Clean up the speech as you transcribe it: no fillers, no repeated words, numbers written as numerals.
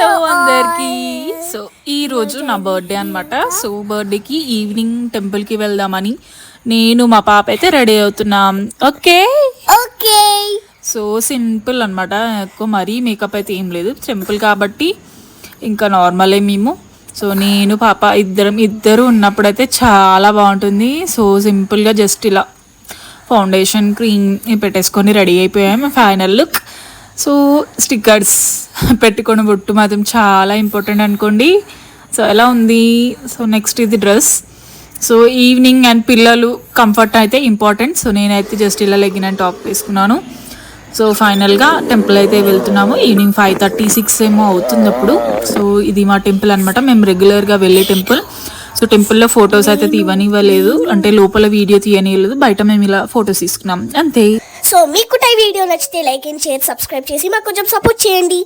Hello అందరికి. So ఈ రోజు నా బర్త్డే అనమాట. సో బర్త్డేకి ఈవినింగ్ టెంపుల్కి వెళ్దామని నేను మా పాప అయితే రెడీ అవుతున్నాం. Okay okay. సో సింపుల్ అనమాట, ఎక్కువ మరీ మేకప్ అయితే ఏం లేదు, సింపుల్ కాబట్టి ఇంకా నార్మలే మేము. సో నేను పాప ఇద్దరు ఉన్నప్పుడైతే చాలా బాగుంటుంది. సో సింపుల్గా జస్ట్ ఇలా ఫౌండేషన్ క్రీమ్ పెట్టేసుకొని రెడీ అయిపోయాము. Final look. సో స్టిక్కర్స్ పెట్టుకొని బొట్టు మాత్రం చాలా ఇంపార్టెంట్ అనుకోండి. సో ఎలా ఉంది? సో నెక్స్ట్ ఇది డ్రెస్. సో ఈవినింగ్ అండ్ పిల్లలు కంఫర్ట్ అయితే ఇంపార్టెంట్. సో నేనైతే జస్ట్ ఇలా లెగిన్ అండ్ టాప్ వేసుకున్నాను. సో ఫైనల్గా టెంపుల్ అయితే వెళ్తున్నాము. ఈవినింగ్ 5:36 ఏమో అవుతుంది అప్పుడు. సో ఇది మా టెంపుల్ అనమాట, మేము రెగ్యులర్గా వెళ్ళే టెంపుల్. సో టెంపుల్లో ఫొటోస్ అయితే తీయనివ్వలేదు, అంటే లోపల వీడియో తీయనివ్వలేదు, బయట మేము ఇలా ఫొటోస్ తీసుకున్నాం అంతే. సో మీకు ఈ వీడియో నచ్చితే లైక్ అండ్ షేర్, సబ్స్క్రైబ్ చేసి మాకు కొంచెం సపోర్ట్ చేయండి.